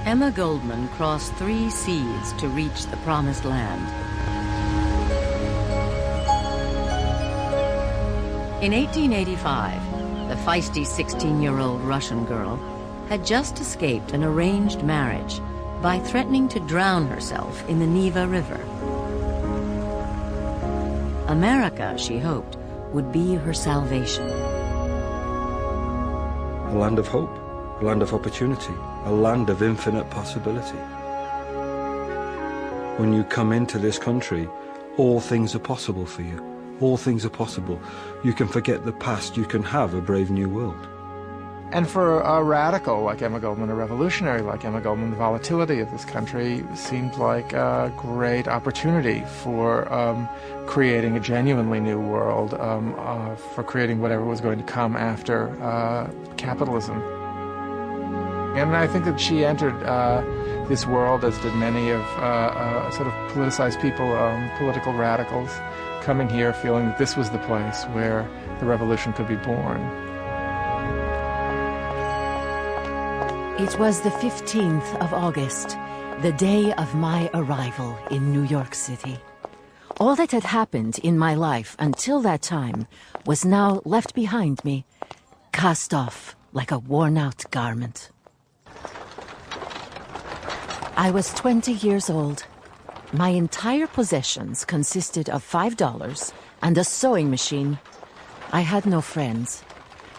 Emma Goldman crossed 3 seas to reach the promised land. In 1885, the feisty 16-year-old Russian girl had just escaped an arranged marriage by threatening to drown herself in the Neva River. America, she hoped, would be her salvation. A land of hope, a land of opportunity, a land of infinite possibility. When you come into this country, all things are possible for you. All things are possible. You can forget the past, you can have a brave new world. And for a radical like Emma Goldman, a revolutionary like Emma Goldman, the volatility of this country seemed like a great opportunity for creating a genuinely new world, for creating whatever was going to come after capitalism. And I think that she entered this world, as did many of sort of politicized people, political radicals, coming here feeling that this was the place where the revolution could be born. It was the 15th of August, the day of my arrival in New York City. All that had happened in my life until that time was now left behind me, cast off like a worn-out garment. I was 20 years old. My entire possessions consisted of $5 and a sewing machine. I had no friends,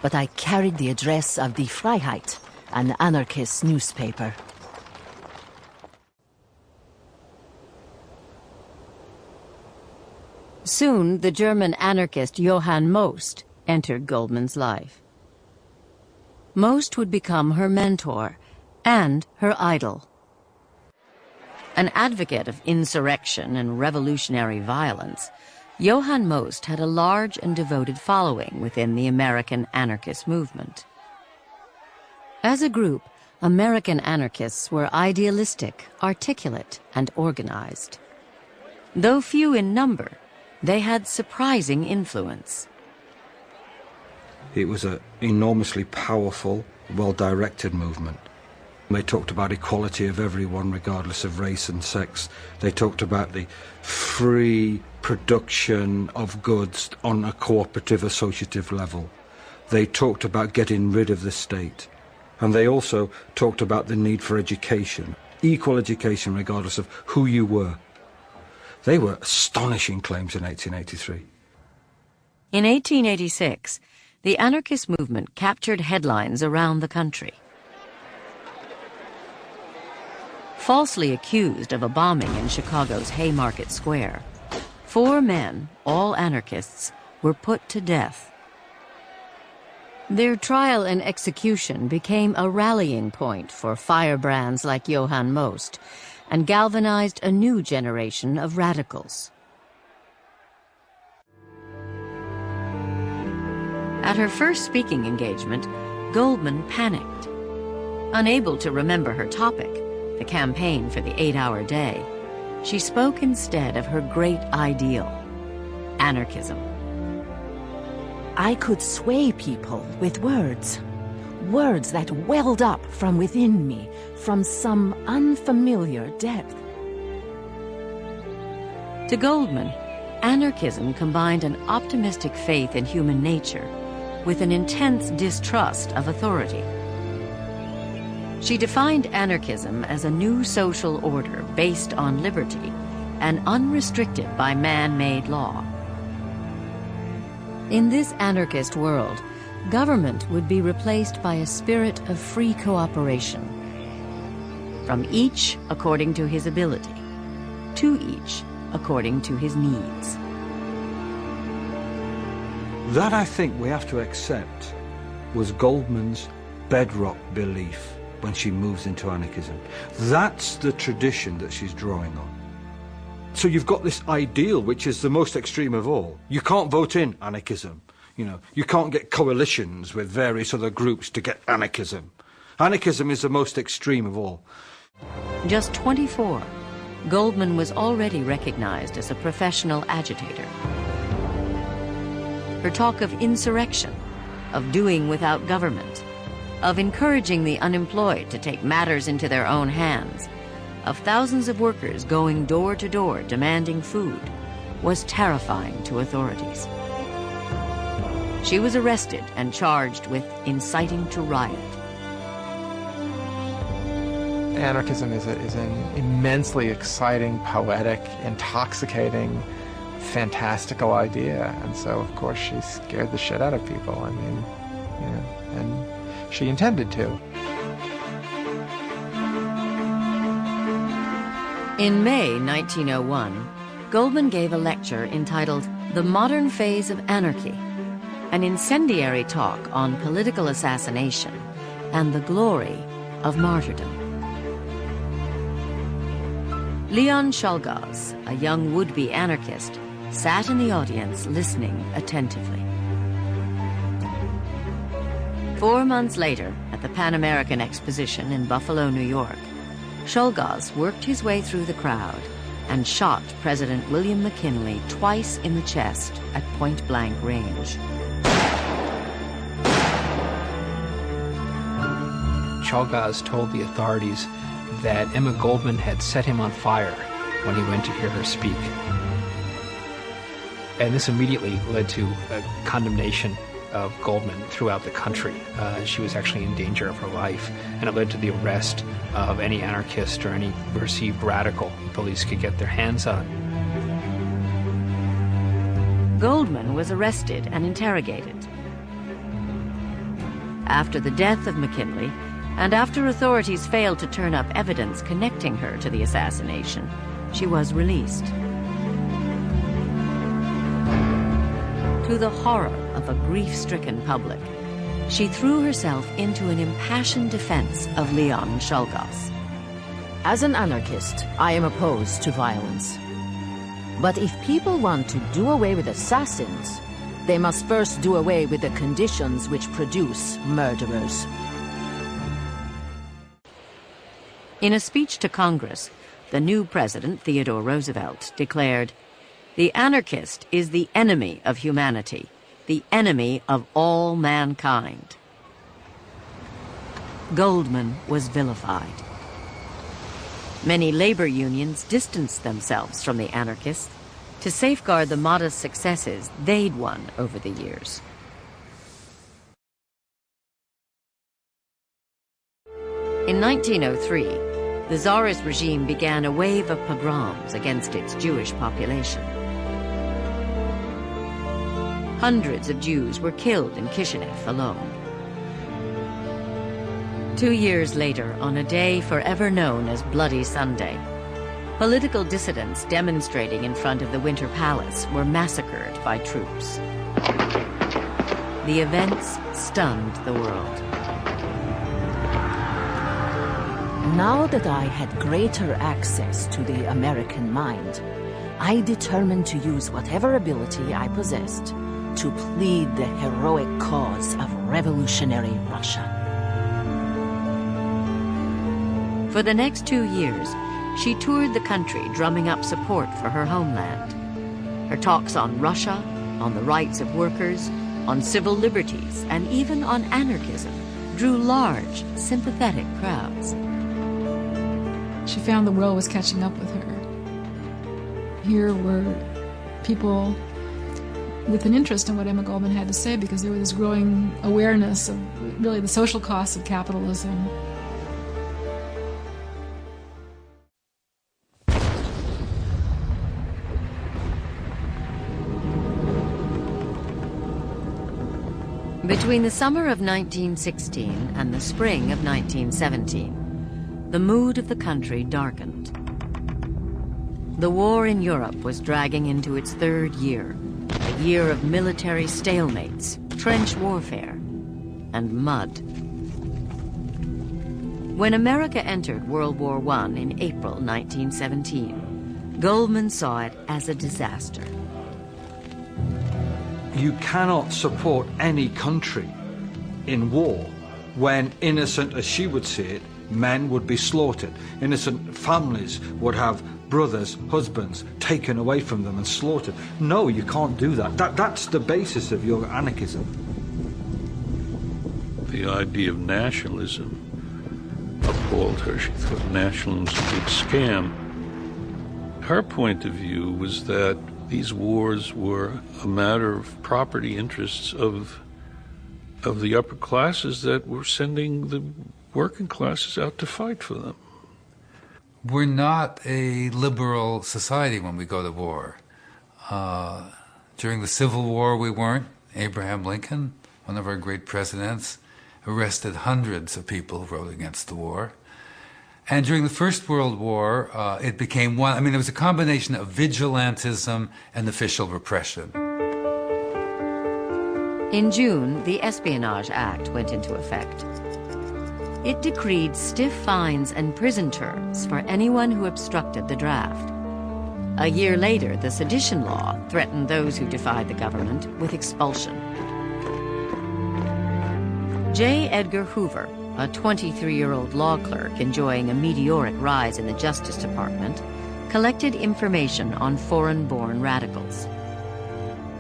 but I carried the address of Die Freiheit, an anarchist newspaper. Soon, the German anarchist Johann Most entered Goldman's life. Most would become her mentor and her idol. An advocate of insurrection and revolutionary violence, Johann Most had a large and devoted following within the American anarchist movement. As a group, American anarchists were idealistic, articulate, and organized. Though few in number, they had surprising influence. It was an enormously powerful, well-directed movement. They talked about equality of everyone, regardless of race and sex. They talked about the free production of goods on a cooperative, associative level. They talked about getting rid of the state. And they also talked about the need for education, equal education regardless of who you were. They were astonishing claims in 1883. In 1886, the anarchist movement captured headlines around the country. Falsely accused of a bombing in Chicago's Haymarket Square, 4 men, all anarchists, were put to death. Their trial and execution became a rallying point for firebrands like Johann Most and galvanized a new generation of radicals. At her first speaking engagement, Goldman panicked. Unable to remember her topic, the campaign for the 8-hour day, she spoke instead of her great ideal, anarchism. I could sway people with words, words that welled up from within me, from some unfamiliar depth. To Goldman, anarchism combined an optimistic faith in human nature with an intense distrust of authority. She defined anarchism as a new social order based on liberty and unrestricted by man-made law. In this anarchist world, government would be replaced by a spirit of free cooperation, from each according to his ability, to each according to his needs. That, I think, we have to accept was Goldman's bedrock belief when she moves into anarchism. That's the tradition that she's drawing on. So you've got this ideal, which is the most extreme of all. You can't vote in anarchism. You can't get coalitions with various other groups to get anarchism. Anarchism is the most extreme of all. Just 24, Goldman was already recognized as a professional agitator. Her talk of insurrection, of doing without government, of encouraging the unemployed to take matters into their own hands, of thousands of workers going door to door demanding food, was terrifying to authorities. She was arrested and charged with inciting to riot. Anarchism is an immensely exciting, poetic, intoxicating, fantastical idea, and so of course she scared the shit out of people. I mean, you know, and she intended to. In May 1901, Goldman gave a lecture entitled "The Modern Phase of Anarchy," an incendiary talk on political assassination and the glory of martyrdom. Leon Czolgosz, a young would-be anarchist, sat in the audience listening attentively. 4 months later, at the Pan American Exposition in Buffalo, New York, Czolgosz worked his way through the crowd and shot President William McKinley twice in the chest at point-blank range. Czolgosz told the authorities that Emma Goldman had set him on fire when he went to hear her speak. And this immediately led to a condemnation of Goldman throughout the country. She was actually in danger of her life, and it led to the arrest of any anarchist or any perceived radical police could get their hands on. Goldman was arrested and interrogated. After the death of McKinley, and after authorities failed to turn up evidence connecting her to the assassination, she was released. To the horror of a grief-stricken public, she threw herself into an impassioned defense of Leon Czolgosz. As an anarchist, I am opposed to violence. But if people want to do away with assassins, they must first do away with the conditions which produce murderers. In a speech to Congress, the new president, Theodore Roosevelt, declared, "The anarchist is the enemy of humanity, the enemy of all mankind." Goldman was vilified. Many labor unions distanced themselves from the anarchists to safeguard the modest successes they'd won over the years. In 1903, the Tsarist regime began a wave of pogroms against its Jewish population. Hundreds of Jews were killed in Kishinev alone. 2 years later, on a day forever known as Bloody Sunday, political dissidents demonstrating in front of the Winter Palace were massacred by troops. The events stunned the world. Now that I had greater access to the American mind, I determined to use whatever ability I possessed to plead the heroic cause of revolutionary Russia. For the next 2 years, she toured the country drumming up support for her homeland. Her talks on Russia, on the rights of workers, on civil liberties, and even on anarchism drew large, sympathetic crowds. She found the world was catching up with her. Here were people with an interest in what Emma Goldman had to say because there was this growing awareness of really the social costs of capitalism. Between the summer of 1916 and the spring of 1917, the mood of the country darkened. The war in Europe was dragging into its 3rd year, a year of military stalemates, trench warfare, and mud. When America entered World War I in April 1917, Goldman saw it as a disaster. You cannot support any country in war when, innocent as she would see it, men would be slaughtered. Innocent families would have brothers, husbands taken away from them and slaughtered. No, you can't do that. That's the basis of your anarchism. the idea of nationalism appalled her. She thought nationalism was a big scam. Her point of view was that these wars were a matter of property interests of the upper classes that were sending the working classes out to fight for them. We're not a liberal society when we go to war. During the Civil War, we weren't. Abraham Lincoln, one of our great presidents, arrested hundreds of people who wrote against the war. And during the First World War, it became one, I mean, it was a combination of vigilantism and official repression. In June, the Espionage Act went into effect. It decreed stiff fines and prison terms for anyone who obstructed the draft. A year later, the sedition law threatened those who defied the government with expulsion. J. Edgar Hoover, a 23-year-old law clerk enjoying a meteoric rise in the Justice Department, collected information on foreign-born radicals.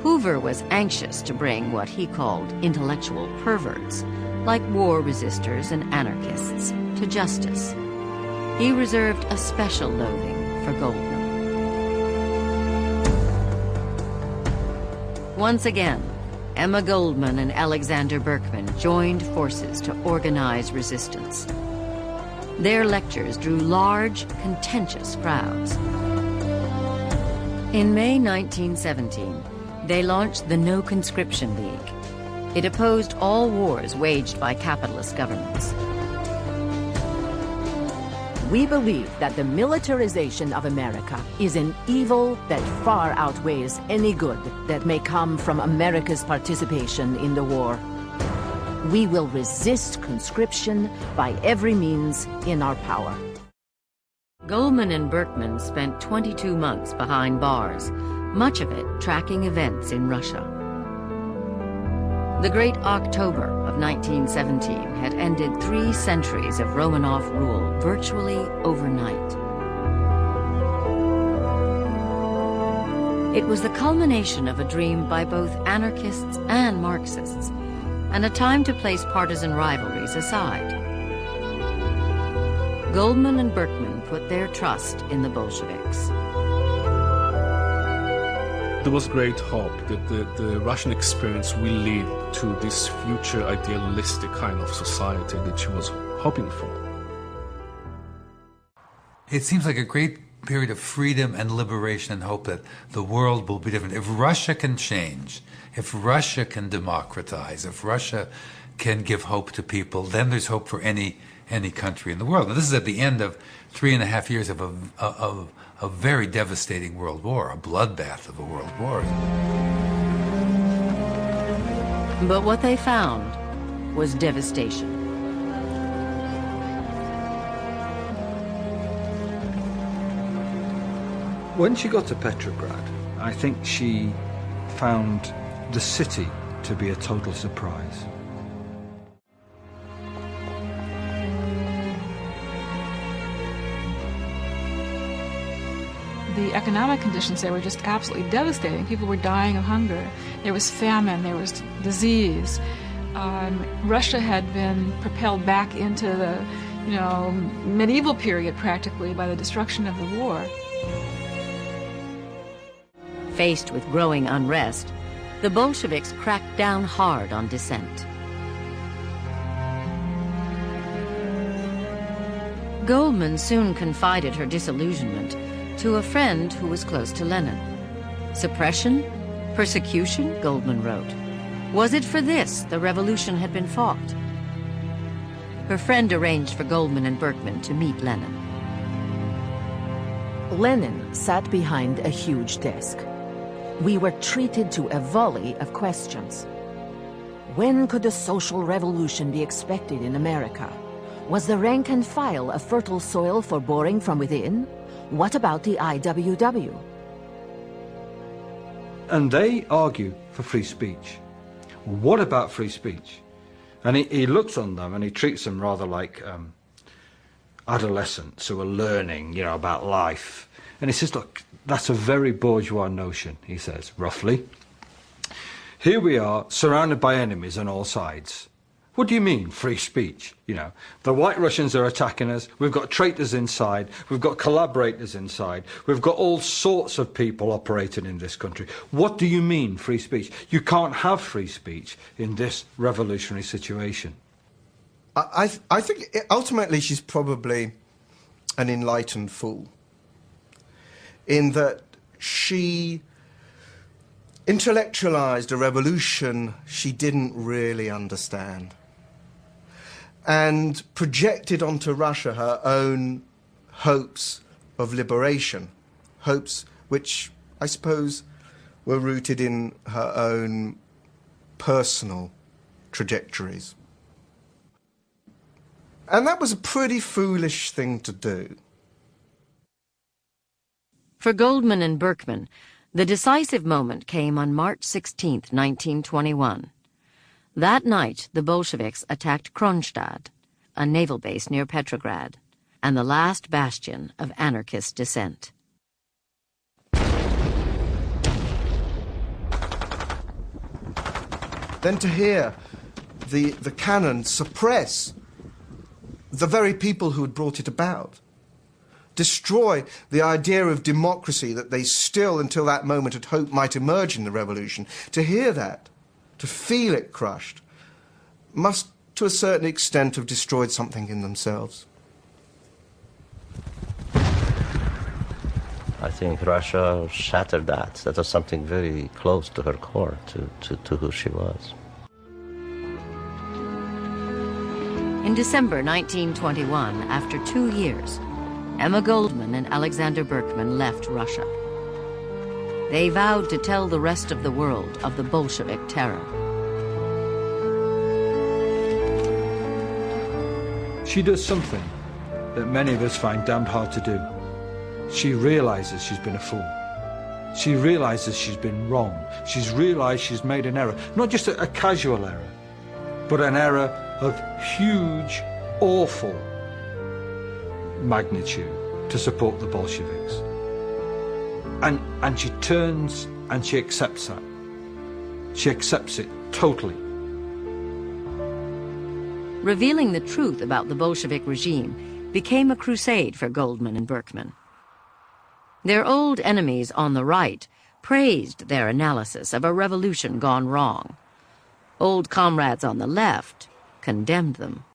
Hoover was anxious to bring what he called intellectual perverts, like war resistors and anarchists, to justice. He reserved a special loathing for Goldman. Once again, Emma Goldman and Alexander Berkman joined forces to organize resistance. Their lectures drew large, contentious crowds. In May 1917, they launched the No Conscription League. It opposed all wars waged by capitalist governments. We believe that the militarization of America is an evil that far outweighs any good that may come from America's participation in the war. We will resist conscription by every means in our power. Goldman and Berkman spent 22 months behind bars, much of it tracking events in Russia. The Great October of 1917 had ended 3 centuries of Romanov rule virtually overnight. It was the culmination of a dream by both anarchists and Marxists, and a time to place partisan rivalries aside. Goldman and Berkman put their trust in the Bolsheviks. There was great hope that the Russian experience will lead to this future idealistic kind of society that she was hoping for. It seems like a great period of freedom and liberation and hope that the world will be different. If Russia can change, if Russia can democratize, if Russia can give hope to people, then there's hope for any country in the world. And this is at the end of 3.5 years of a very devastating world war, a bloodbath of a world war. But what they found was devastation. When she got to Petrograd, I think she found the city to be a total surprise. The economic conditions there were just absolutely devastating. People were dying of hunger. There was famine, there was disease. Russia had been propelled back into the, medieval period practically by the destruction of the war. Faced with growing unrest, the Bolsheviks cracked down hard on dissent. Goldman soon confided her disillusionment to a friend who was close to Lenin. Suppression? Persecution? Goldman wrote. Was it for this the revolution had been fought? Her friend arranged for Goldman and Berkman to meet Lenin. Lenin sat behind a huge desk. We were treated to a volley of questions. When could a social revolution be expected in America? Was the rank and file a fertile soil for boring from within? What about the IWW? And they argue for free speech. What about free speech? And he looks on them and he treats them rather like adolescents who are learning, about life. And he says, look, that's a very bourgeois notion, he says, roughly. Here we are, surrounded by enemies on all sides. What do you mean, free speech? You know, the white Russians are attacking us, we've got traitors inside, we've got collaborators inside, we've got all sorts of people operating in this country. What do you mean, free speech? You can't have free speech in this revolutionary situation. I think ultimately she's probably an enlightened fool, in that she intellectualized a revolution she didn't really understand, and projected onto Russia her own hopes of liberation, hopes which I suppose were rooted in her own personal trajectories. And that was a pretty foolish thing to do. For Goldman and Berkman, the decisive moment came on March 16, 1921. That night, the Bolsheviks attacked Kronstadt, a naval base near Petrograd, and the last bastion of anarchist dissent. Then to hear the cannon suppress the very people who had brought it about, destroy the idea of democracy that they still, until that moment, had hoped might emerge in the revolution, to hear that, to feel it crushed, must, to a certain extent, have destroyed something in themselves. I think Russia shattered that. That was something very close to her core, to who she was. In December 1921, after 2 years, Emma Goldman and Alexander Berkman left Russia. They vowed to tell the rest of the world of the Bolshevik terror. She does something that many of us find damned hard to do. She realizes she's been a fool. She realizes she's been wrong. She's realized she's made an error. Not just a casual error, but an error of huge, awful magnitude to support the Bolsheviks. And she turns and she accepts that. She accepts it totally. Revealing the truth about the Bolshevik regime became a crusade for Goldman and Berkman. Their old enemies on the right praised their analysis of a revolution gone wrong. Old comrades on the left condemned them.